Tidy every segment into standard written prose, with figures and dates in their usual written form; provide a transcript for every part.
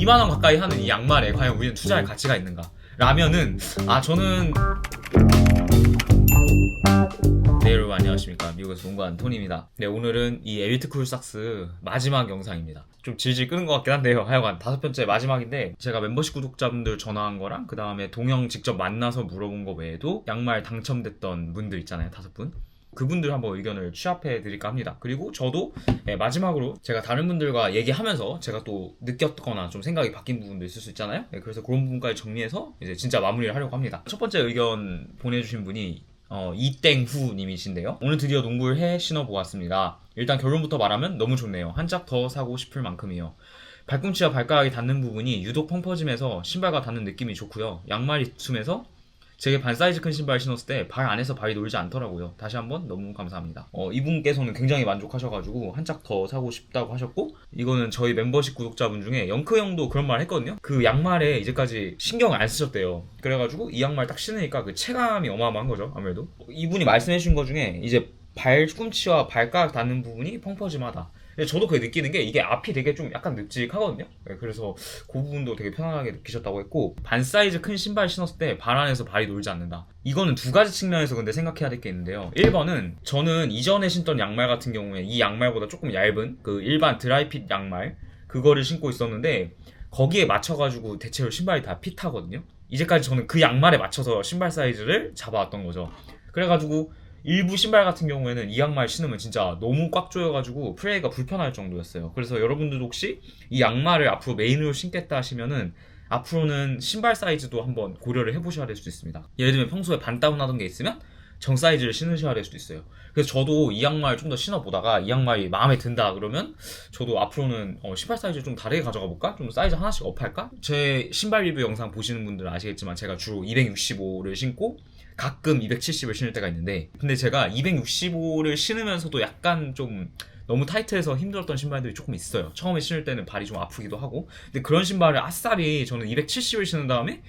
2만원 가까이 하는 이 양말에 과연 우리는 투자할 가치가 있는가 라면은 저는 네, 여러분 안녕하십니까. 미국에서 농구하는 토니입니다. 네, 오늘은 이 엘리트 쿨삭스 마지막 영상입니다. 좀 질질 끄는 것 같긴 한데요. 하여간 5번째 마지막인데, 제가 멤버십 구독자분들 전화한 거랑 그 다음에 동영 직접 만나서 물어본 거 외에도 양말 당첨됐던 분들 있잖아요, 5분. 그분들 한번 의견을 취합해 드릴까 합니다. 그리고 저도 마지막으로 제가 다른 분들과 얘기하면서 제가 또 느꼈거나 좀 생각이 바뀐 부분도 있을 수 있잖아요. 그래서 그런 부분까지 정리해서 이제 진짜 마무리를 하려고 합니다. 첫 번째 의견 보내주신 분이 이땡후 님이신데요. 오늘 드디어 농구를 해 신어보았습니다. 일단 결론부터 말하면 너무 좋네요. 한 짝 더 사고 싶을 만큼이요. 발꿈치와 발가락이 닿는 부분이 유독 펑퍼짐해서 신발과 닿는 느낌이 좋고요. 양말이 툼해서 제게 반 사이즈 큰 신발 신었을 때 발 안에서 발이 놀지 않더라고요. 다시 한번 너무 감사합니다. 이분께서는 굉장히 만족하셔가지고 한 짝 더 사고 싶다고 하셨고, 이거는 저희 멤버십 구독자분 중에 영크 형도 그런 말 했거든요. 그 양말에 이제까지 신경을 안 쓰셨대요. 그래가지고 이 양말 딱 신으니까 그 체감이 어마어마한 거죠. 아무래도 이분이 말씀해주신 것 중에 이제 발꿈치와 발가락 닿는 부분이 펑퍼짐하다. 저도 그게 느끼는 게 이게 앞이 되게 좀 약간 늪직하거든요. 그래서 그 부분도 되게 편안하게 느끼셨다고 했고, 반 사이즈 큰 신발 신었을 때 발 안에서 발이 놀지 않는다. 이거는 두 가지 측면에서 근데 생각해야 될 게 있는데요. 1번은 저는 이전에 신던 양말 같은 경우에 이 양말보다 조금 얇은 그 일반 드라이핏 양말 그거를 신고 있었는데, 거기에 맞춰가지고 대체로 신발이 다 핏하거든요. 이제까지 저는 그 양말에 맞춰서 신발 사이즈를 잡아왔던 거죠. 그래가지고 일부 신발 같은 경우에는 이 양말 신으면 진짜 너무 꽉 조여가지고 플레이가 불편할 정도였어요. 그래서 여러분들도 혹시 이 양말을 앞으로 메인으로 신겠다 하시면은 앞으로는 신발 사이즈도 한번 고려를 해보셔야 될 수도 있습니다. 예를 들면 평소에 반 다운하던 게 있으면 정 사이즈를 신으셔야 될 수도 있어요. 그래서 저도 이 양말 좀 더 신어보다가 이 양말이 마음에 든다 그러면 저도 앞으로는 신발 사이즈를 좀 다르게 가져가 볼까? 좀 사이즈 하나씩 업할까? 제 신발 리뷰 영상 보시는 분들은 아시겠지만 제가 주로 265를 신고 가끔 270을 신을 때가 있는데, 근데 제가 265를 신으면서도 약간 좀 너무 타이트해서 힘들었던 신발들이 조금 있어요. 처음에 신을 때는 발이 좀 아프기도 하고. 근데 그런 신발을 아싸리 저는 270을 신은 다음에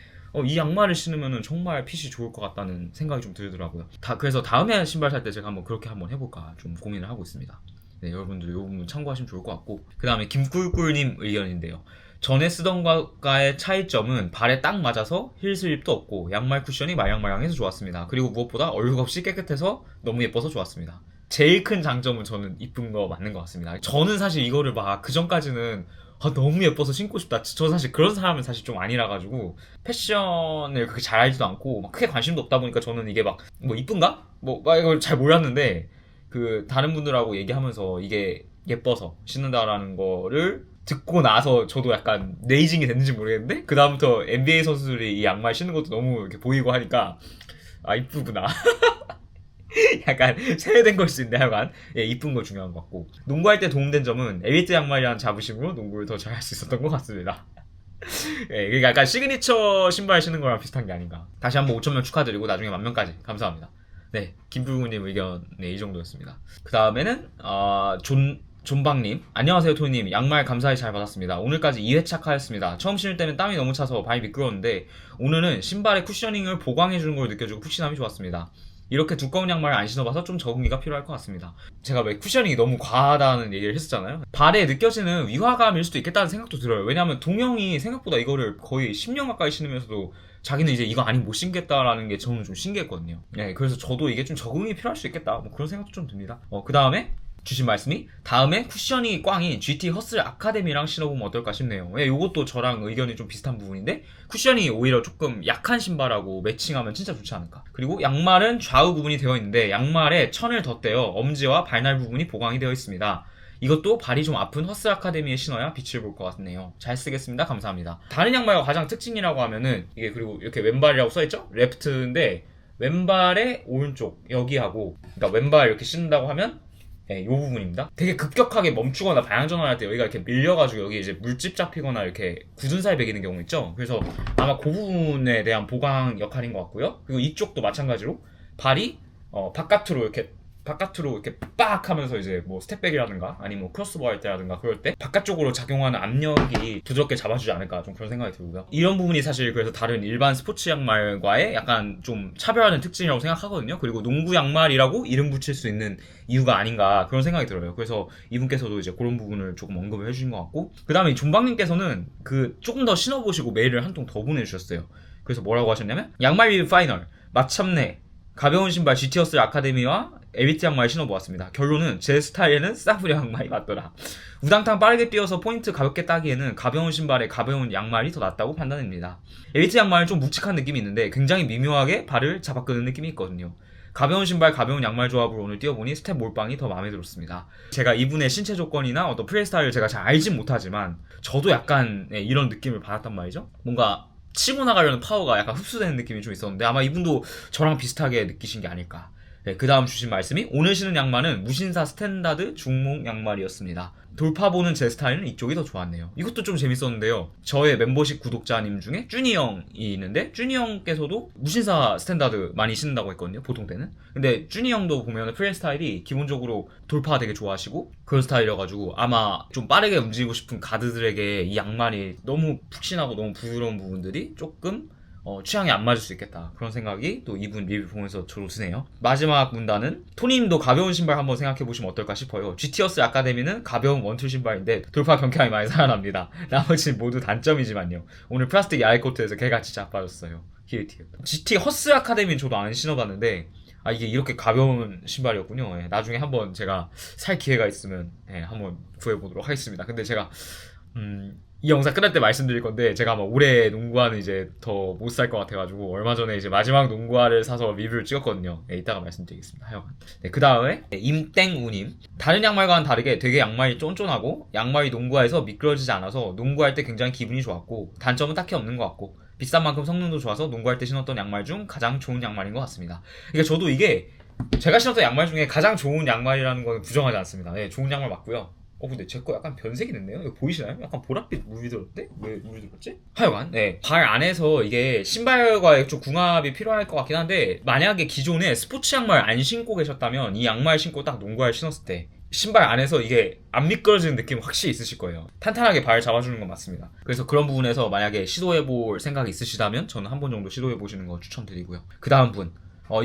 이 양말을 신으면 정말 핏이 좋을 것 같다는 생각이 좀 들더라고요. 그래서 다음에 신발 살 때 제가 그렇게 한번 해볼까 좀 고민을 하고 있습니다. 네, 여러분들 이 부분 참고하시면 좋을 것 같고, 그 다음에 김꿀꿀님 의견인데요. 전에 쓰던 것과의 차이점은 발에 딱 맞아서 힐 슬립도 없고 양말 쿠션이 말랑말랑해서 좋았습니다. 그리고 무엇보다 얼룩 없이 깨끗해서 너무 예뻐서 좋았습니다. 제일 큰 장점은 저는 이쁜 거 맞는 것 같습니다. 저는 사실 이거를 그 전까지는 너무 예뻐서 신고 싶다. 저 사실 그런 사람은 사실 좀 아니라 가지고 패션을 그렇게 잘 알지도 않고 크게 관심도 없다 보니까 저는 이게 뭐 이쁜가? 이걸 잘 몰랐는데, 그 다른 분들하고 얘기하면서 이게 예뻐서 신는다라는 거를 듣고 나서 저도 약간 네이징이 됐는지 모르겠는데, 그 다음부터 NBA 선수들이 이 양말 신는 것도 너무 이렇게 보이고 하니까 이쁘구나. 약간 세뇌된 걸 수 있는데, 하여간 이쁜 거 중요한 것 같고, 농구할 때 도움된 점은 엘리트 양말이라는 자부심으로 농구를 더 잘할 수 있었던 것 같습니다. 이게 약간 시그니처 신발 신는 거랑 비슷한 게 아닌가. 다시 한번 5,000명 축하드리고 나중에 10,000명까지 감사합니다. 네, 김불구님 의견 이 정도였습니다. 그 다음에는 존박님, 안녕하세요 토니님. 양말 감사히 잘 받았습니다. 오늘까지 2회차 하였습니다. 처음 신을 때는 땀이 너무 차서 발이 미끄러웠는데, 오늘은 신발의 쿠셔닝을 보강해주는 걸 느껴주고 푹신함이 좋았습니다. 이렇게 두꺼운 양말을 안 신어봐서 좀 적응기가 필요할 것 같습니다. 제가 왜 쿠셔닝이 너무 과하다는 얘기를 했었잖아요. 발에 느껴지는 위화감일 수도 있겠다는 생각도 들어요. 왜냐하면 동영이 생각보다 이거를 거의 10년 가까이 신으면서도 자기는 이제 이거 아니면 못 신겠다라는 게 저는 좀 신기했거든요. 그래서 저도 이게 좀 적응이 필요할 수 있겠다, 그런 생각도 좀 듭니다. 그 다음에 주신 말씀이, 다음에 쿠셔닝이 꽝인 GT 허슬 아카데미랑 신어보면 어떨까 싶네요. 이것도 저랑 의견이 좀 비슷한 부분인데, 쿠셔닝이 오히려 조금 약한 신발하고 매칭하면 진짜 좋지 않을까. 그리고 양말은 좌우 구분이 되어 있는데 양말에 천을 덧대어 엄지와 발날 부분이 보강이 되어 있습니다. 이것도 발이 좀 아픈 허슬 아카데미에 신어야 빛을 볼 것 같네요. 잘 쓰겠습니다. 감사합니다. 다른 양말과 가장 특징이라고 하면은 이게, 그리고 이렇게 왼발이라고 써있죠? 레프트인데 왼발의 오른쪽 여기하고, 그러니까 왼발 이렇게 신는다고 하면 이 부분입니다. 되게 급격하게 멈추거나 방향전환 할 때 여기가 이렇게 밀려가지고 여기 이제 물집 잡히거나 이렇게 굳은 살 베기는 경우 있죠. 그래서 아마 그 부분에 대한 보강 역할인 것 같고요. 그리고 이쪽도 마찬가지로 발이 바깥으로 이렇게 바깥으로 이렇게 빡 하면서 이제 뭐 스텝백이라든가 아니면 뭐 크로스버 할 때라든가 그럴 때 바깥쪽으로 작용하는 압력이 부드럽게 잡아주지 않을까 좀 그런 생각이 들고요. 이런 부분이 사실 그래서 다른 일반 스포츠 양말과의 약간 좀 차별하는 특징이라고 생각하거든요. 그리고 농구 양말이라고 이름 붙일 수 있는 이유가 아닌가 그런 생각이 들어요. 그래서 이분께서도 이제 그런 부분을 조금 언급을 해주신 것 같고, 그 다음에 존박님께서는 그 조금 더 신어보시고 메일을 한 통 더 보내주셨어요. 그래서 뭐라고 하셨냐면, 양말 리뷰 파이널 마참내 가벼운 신발 GT어스 아카데미와 에비트 양말 신어보았습니다. 결론은 제 스타일에는 싸구려 양말이 맞더라. 우당탕 빠르게 뛰어서 포인트 가볍게 따기에는 가벼운 신발에 가벼운 양말이 더 낫다고 판단됩니다. 에비트 양말은 좀 묵직한 느낌이 있는데 굉장히 미묘하게 발을 잡아끄는 느낌이 있거든요. 가벼운 신발, 가벼운 양말 조합으로 오늘 뛰어보니 스텝 몰빵이 더 마음에 들었습니다. 제가 이분의 신체 조건이나 어떤 플레이 스타일을 제가 잘 알진 못하지만 저도 약간 이런 느낌을 받았단 말이죠. 뭔가 치고 나가려는 파워가 약간 흡수되는 느낌이 좀 있었는데 아마 이분도 저랑 비슷하게 느끼신 게 아닐까. 네, 그 다음 주신 말씀이 오늘 신은 양말은 무신사 스탠다드 중목 양말이었습니다. 돌파보는 제 스타일은 이쪽이 더 좋았네요. 이것도 좀 재밌었는데요. 저의 멤버십 구독자님 중에 쭈니 형이 있는데 쭈니 형께서도 무신사 스탠다드 많이 신는다고 했거든요. 보통 때는. 근데 쭈니 형도 보면 플레이 스타일이 기본적으로 돌파 되게 좋아하시고 그런 스타일이어가지고 아마 좀 빠르게 움직이고 싶은 가드들에게 이 양말이 너무 푹신하고 너무 부드러운 부분들이 조금 취향이 안 맞을 수 있겠다 그런 생각이 또 이분 리뷰 보면서 저도 드네요. 마지막 문단은 토니님도 가벼운 신발 한번 생각해보시면 어떨까 싶어요. GT어스 아카데미는 가벼운 원툴 신발인데 돌파 경쾌함이 많이 살아납니다. 나머지는 모두 단점이지만요. 오늘 플라스틱 야외 코트에서 개같이 자빠졌어요. 히읗히읗. GT 허스 아카데미는 저도 안 신어봤는데 이게 이렇게 가벼운 신발이었군요. 나중에 한번 제가 살 기회가 있으면 한번 구해보도록 하겠습니다. 근데 제가 이 영상 끝날 때 말씀드릴 건데 제가 아마 올해 농구화는 이제 더 못 살 것 같아가지고 얼마 전에 이제 마지막 농구화를 사서 리뷰를 찍었거든요. 이따가 말씀드리겠습니다. 하여간. 그 다음에 임땡우님, 다른 양말과는 다르게 되게 양말이 쫀쫀하고 양말이 농구화에서 미끄러지지 않아서 농구할 때 굉장히 기분이 좋았고 단점은 딱히 없는 것 같고 비싼 만큼 성능도 좋아서 농구할 때 신었던 양말 중 가장 좋은 양말인 것 같습니다. 그러니까 저도 이게 제가 신었던 양말 중에 가장 좋은 양말이라는 건 부정하지 않습니다. 좋은 양말 맞고요. 근데 제 거 약간 변색이 됐네요. 이거 보이시나요? 약간 보랏빛 물이 들었대? 왜 물이 들었지? 하여간 발 안에서 이게 신발과의 좀 궁합이 필요할 것 같긴 한데 만약에 기존에 스포츠 양말 안 신고 계셨다면 이 양말 신고 딱 농구화를 신었을 때 신발 안에서 이게 안 미끄러지는 느낌 확실히 있으실 거예요. 탄탄하게 발 잡아주는 건 맞습니다. 그래서 그런 부분에서 만약에 시도해볼 생각이 있으시다면 저는 한 번 정도 시도해보시는 거 추천드리고요. 그 다음 분,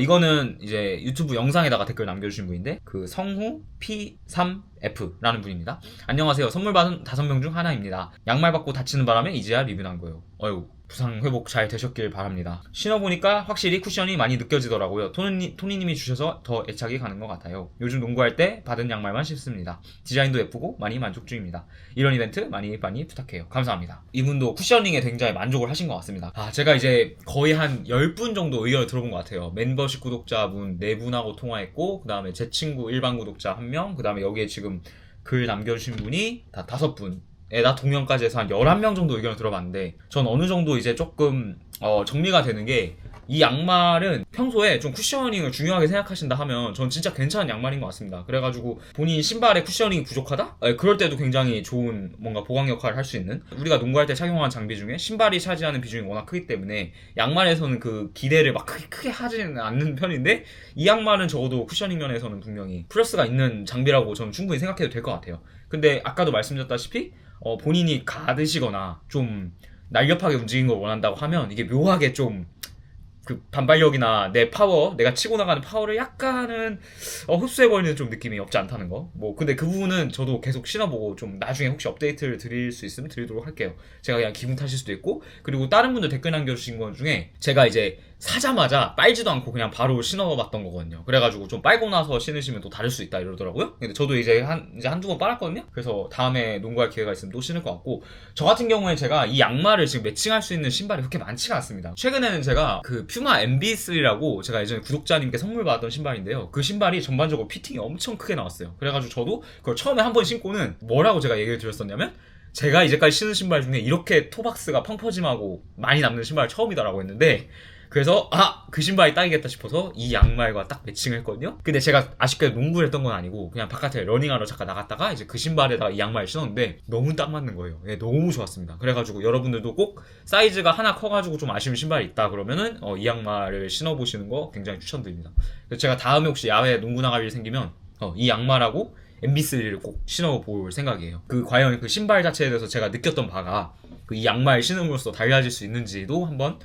이거는 이제 유튜브 영상에다가 댓글 남겨주신 분인데 그 성후 P3F라는 분입니다. 안녕하세요. 선물 받은 5명 중 하나입니다. 양말 받고 다치는 바람에 이제야 리뷰 난 거예요. 어휴, 부상 회복 잘 되셨길 바랍니다. 신어보니까 확실히 쿠션이 많이 느껴지더라고요. 토니님이 주셔서 더 애착이 가는 것 같아요. 요즘 농구할 때 받은 양말만 신습니다. 디자인도 예쁘고 많이 만족 중입니다. 이런 이벤트 많이 부탁해요. 감사합니다. 이분도 쿠셔닝에 굉장히 만족을 하신 것 같습니다. 제가 이제 거의 한 10분 정도 의견을 들어본 것 같아요. 멤버십 구독자분 4분하고 통화했고 그 다음에 제 친구 일반 구독자 1명, 그 다음에 여기에 지금 글 남겨주신 분이 다 5분, 나 동명까지 해서 한 11명 정도 의견을 들어봤는데 전 어느 정도 이제 조금 정리가 되는 게, 이 양말은 평소에 좀 쿠셔닝을 중요하게 생각하신다 하면 전 진짜 괜찮은 양말인 것 같습니다. 그래가지고 본인 신발에 쿠셔닝이 부족하다? 그럴 때도 굉장히 좋은 뭔가 보강 역할을 할 수 있는, 우리가 농구할 때 착용하는 장비 중에 신발이 차지하는 비중이 워낙 크기 때문에 양말에서는 그 기대를 막 크게 하지는 않는 편인데 이 양말은 적어도 쿠셔닝 면에서는 분명히 플러스가 있는 장비라고 저는 충분히 생각해도 될 것 같아요. 근데 아까도 말씀드렸다시피 본인이 가드시거나 좀 날렵하게 움직이는 걸 원한다고 하면 이게 묘하게 좀 그 반발력이나 내 파워, 내가 치고 나가는 파워를 약간은 흡수해버리는 좀 느낌이 없지 않다는 거. 근데 그 부분은 저도 계속 신어보고 좀 나중에 혹시 업데이트를 드릴 수 있으면 드리도록 할게요. 제가 그냥 기분 탓일 수도 있고, 그리고 다른 분들 댓글 남겨주신 것 중에 제가 이제 사자마자 빨지도 않고 그냥 바로 신어봤던 거거든요. 그래가지고 좀 빨고 나서 신으시면 또 다를 수 있다 이러더라고요. 근데 저도 이제 한두 번 빨았거든요. 그래서 다음에 농구할 기회가 있으면 또 신을 것 같고, 저 같은 경우에 제가 이 양말을 지금 매칭할 수 있는 신발이 그렇게 많지가 않습니다. 최근에는 제가 그 퓨마 MB3라고 제가 예전에 구독자님께 선물 받았던 신발인데요. 그 신발이 전반적으로 피팅이 엄청 크게 나왔어요. 그래가지고 저도 그걸 처음에 한 번 신고는 뭐라고 제가 얘기를 드렸었냐면, 제가 이제까지 신은 신발 중에 이렇게 토박스가 펑퍼짐하고 많이 남는 신발 처음이다라고 했는데 그래서 그 신발이 딱이겠다 싶어서 이 양말과 딱 매칭을 했거든요. 근데 제가 아쉽게도 농구를 했던 건 아니고 그냥 바깥에 러닝하러 잠깐 나갔다가 이제 그 신발에다가 이 양말을 신었는데 너무 딱 맞는 거예요. 예, 너무 좋았습니다. 그래가지고 여러분들도 꼭 사이즈가 하나 커가지고 좀 아쉬운 신발이 있다 그러면은 이 양말을 신어보시는 거 굉장히 추천드립니다. 그래서 제가 다음에 혹시 야외 농구 나갈 일 생기면 이 양말하고 MB3를 꼭 신어볼 생각이에요. 과연 그 신발 자체에 대해서 제가 느꼈던 바가 이 양말 신음으로써 달라질 수 있는지도 한번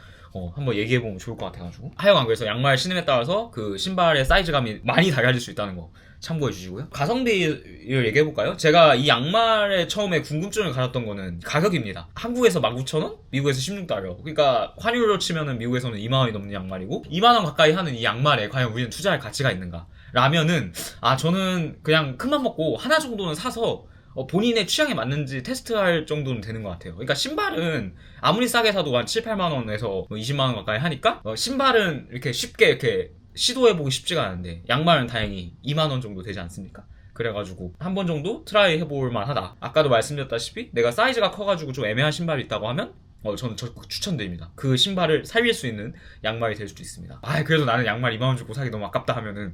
얘기해보면 좋을 것 같아가지고. 하여간 그래서 양말 신음에 따라서 그 신발의 사이즈감이 많이 달라질 수 있다는 거 참고해주시고요. 가성비를 얘기해볼까요? 제가 이 양말에 처음에 궁금증을 가졌던 거는 가격입니다. 한국에서 19,000원? 미국에서 16달러. 그러니까 환율로 치면은 미국에서는 2만원이 넘는 양말이고 2만원 가까이 하는 이 양말에 과연 우리는 투자할 가치가 있는가? 라면은 저는 그냥 큰맘 먹고 하나 정도는 사서 본인의 취향에 맞는지 테스트할 정도는 되는 것 같아요. 그러니까 신발은 아무리 싸게 사도 한 7, 8만원에서 20만원 가까이 하니까 신발은 이렇게 쉽게 이렇게 시도해보기 쉽지가 않은데 양말은 다행히 2만원 정도 되지 않습니까? 그래가지고 한 번 정도 트라이 해볼 만하다. 아까도 말씀드렸다시피 내가 사이즈가 커가지고 좀 애매한 신발이 있다고 하면 저는 적극 추천드립니다. 그 신발을 살릴 수 있는 양말이 될 수도 있습니다. 그래도 나는 양말 2만원 주고 사기 너무 아깝다 하면은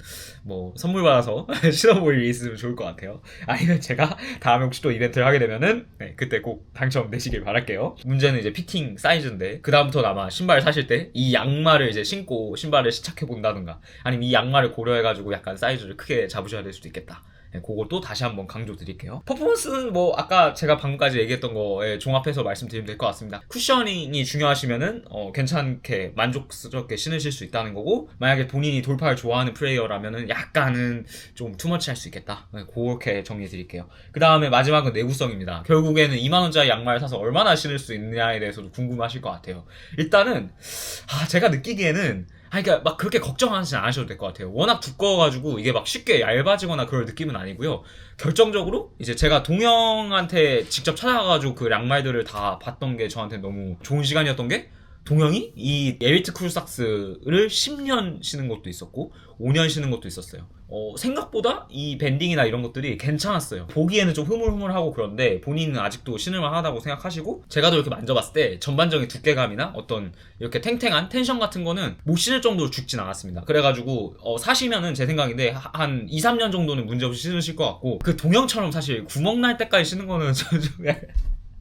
선물 받아서 신어볼 일이 있으면 좋을 것 같아요. 아니면 제가 다음에 혹시 또 이벤트를 하게 되면은 그때 꼭 당첨되시길 바랄게요. 문제는 이제 피팅 사이즈인데 그 다음부터 아마 신발 사실 때 이 양말을 이제 신고 신발을 시착해 본다든가 아니면 이 양말을 고려해가지고 약간 사이즈를 크게 잡으셔야 될 수도 있겠다. 그것도 다시 한번 강조 드릴게요. 퍼포먼스는 아까 제가 방금까지 얘기했던 거에 종합해서 말씀드리면 될 것 같습니다. 쿠셔닝이 중요하시면은 괜찮게 만족스럽게 신으실 수 있다는 거고, 만약에 본인이 돌파를 좋아하는 플레이어라면은 약간은 좀 투머치 할 수 있겠다. 그렇게 정리해 드릴게요. 그 다음에 마지막은 내구성입니다. 결국에는 2만원짜리 양말 사서 얼마나 신을 수 있느냐에 대해서도 궁금하실 것 같아요. 일단은 제가 느끼기에는 그러니까 막 그렇게 걱정하시지 않으셔도 될 것 같아요. 워낙 두꺼워가지고 이게 막 쉽게 얇아지거나 그럴 느낌은 아니고요. 결정적으로 이제 제가 동영한테 직접 찾아가가지고 그 양말들을 다 봤던 게 저한테 너무 좋은 시간이었던 게, 동영이 이 엘리트 쿨삭스를 10년 신은 것도 있었고 5년 신은 것도 있었어요. 생각보다 이 밴딩이나 이런 것들이 괜찮았어요. 보기에는 좀 흐물흐물하고 그런데 본인은 아직도 신을만하다고 생각하시고, 제가 또 이렇게 만져봤을 때 전반적인 두께감이나 어떤 이렇게 탱탱한 텐션 같은 거는 못 신을 정도로 죽진 않았습니다. 그래가지고 사시면은 제 생각인데 한 2, 3년 정도는 문제없이 신으실 것 같고, 그 동영처럼 사실 구멍 날 때까지 신는 거는 좀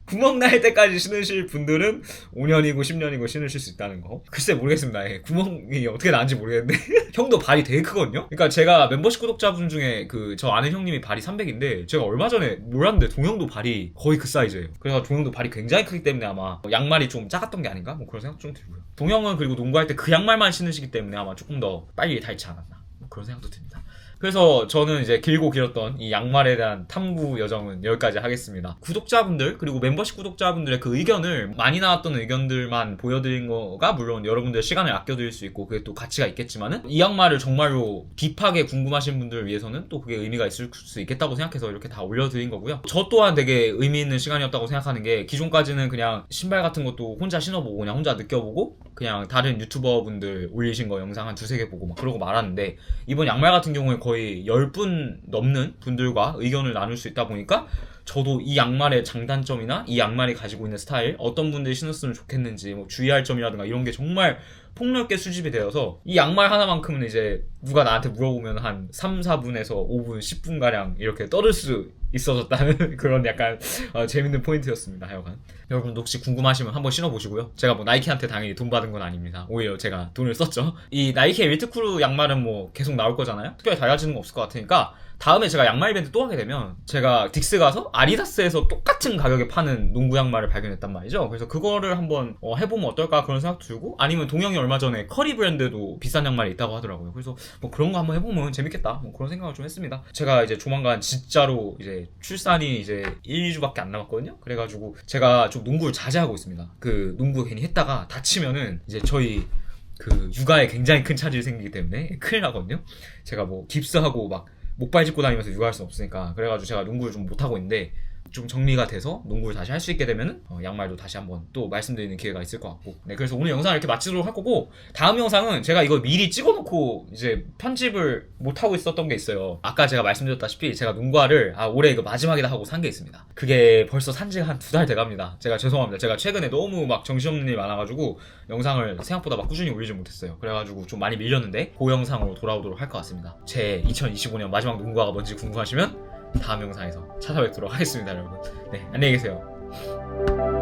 구멍 날 때까지 신으실 분들은 5년이고 10년이고 신으실 수 있다는 거. 글쎄 모르겠습니다. 구멍이 어떻게 나는지 모르겠는데 형도 발이 되게 크거든요. 그러니까 제가 멤버십 구독자분 중에 저 아는 형님이 발이 300인데 제가 얼마 전에 몰랐는데 동형도 발이 거의 그 사이즈예요. 그래서 동형도 발이 굉장히 크기 때문에 아마 양말이 좀 작았던 게 아닌가? 그런 생각 좀 들고요. 동형은 그리고 농구할 때 그 양말만 신으시기 때문에 아마 조금 더 빨리 닳지 않았나, 그런 생각도 듭니다. 그래서 저는 이제 길고 길었던 이 양말에 대한 탐구 여정은 여기까지 하겠습니다. 구독자분들 그리고 멤버십 구독자분들의 그 의견을, 많이 나왔던 의견들만 보여드린 거가 물론 여러분들의 시간을 아껴드릴 수 있고 그게 또 가치가 있겠지만은, 이 양말을 정말로 딥하게 궁금하신 분들을 위해서는 또 그게 의미가 있을 수 있겠다고 생각해서 이렇게 다 올려드린 거고요. 저 또한 되게 의미 있는 시간이었다고 생각하는 게, 기존까지는 그냥 신발 같은 것도 혼자 신어보고 그냥 혼자 느껴보고 그냥 다른 유튜버 분들 올리신 거 영상 한 2-3개 보고 막 그러고 말았는데, 이번 양말 같은 경우에 거의 10분 넘는 분들과 의견을 나눌 수 있다 보니까 저도 이 양말의 장단점이나 이 양말이 가지고 있는 스타일, 어떤 분들이 신었으면 좋겠는지 주의할 점이라든가 이런 게 정말 폭넓게 수집이 되어서, 이 양말 하나만큼은 이제 누가 나한테 물어보면 한 3, 4분에서 5분, 10분가량 이렇게 떠들 수 있어졌다는 그런 약간 재밌는 포인트였습니다. 하여간 여러분도 혹시 궁금하시면 한번 신어보시고요. 제가 나이키한테 당연히 돈 받은 건 아닙니다. 오히려 제가 돈을 썼죠. 이 나이키 엘리트크루 양말은 계속 나올 거잖아요. 특별히 달라지는 거 없을 것 같으니까 다음에 제가 양말 이벤트 또 하게 되면 제가 딕스 가서 아디다스에서 똑같은 가격에 파는 농구 양말을 발견했단 말이죠. 그래서 그거를 한번 해보면 어떨까 그런 생각도 들고, 아니면 동영이 얼마 전에 커리 브랜드도 비싼 양말이 있다고 하더라고요. 그래서 그런 거 한번 해보면 재밌겠다, 그런 생각을 좀 했습니다. 제가 이제 조만간 진짜로 이제 출산이 이제 1, 2주밖에 안 남았거든요. 그래가지고 제가 좀 농구를 자제하고 있습니다. 농구 괜히 했다가 다치면은 이제 저희 육아에 굉장히 큰 차질이 생기기 때문에 큰일 나거든요. 제가 깁스하고 막 목발 짚고 다니면서 육아할 수 없으니까. 그래가지고 제가 농구를 좀 못하고 있는데, 좀 정리가 돼서 농구를 다시 할 수 있게 되면은 양말도 다시 한번 또 말씀드리는 기회가 있을 것 같고. 네, 그래서 오늘 영상을 이렇게 마치도록 할 거고, 다음 영상은 제가 이거 미리 찍어놓고 이제 편집을 못 하고 있었던 게 있어요. 아까 제가 말씀드렸다시피 제가 농구화를 올해 이거 마지막이다 하고 산 게 있습니다. 그게 벌써 산 지가 한 2달 돼갑니다. 제가 죄송합니다. 제가 최근에 너무 막 정신없는 일 많아가지고 영상을 생각보다 막 꾸준히 올리지 못했어요. 그래가지고 좀 많이 밀렸는데 그 영상으로 돌아오도록 할 것 같습니다. 제 2025년 마지막 농구화가 뭔지 궁금하시면 다음 영상에서 찾아뵙도록 하겠습니다, 여러분. 네, 안녕히 계세요.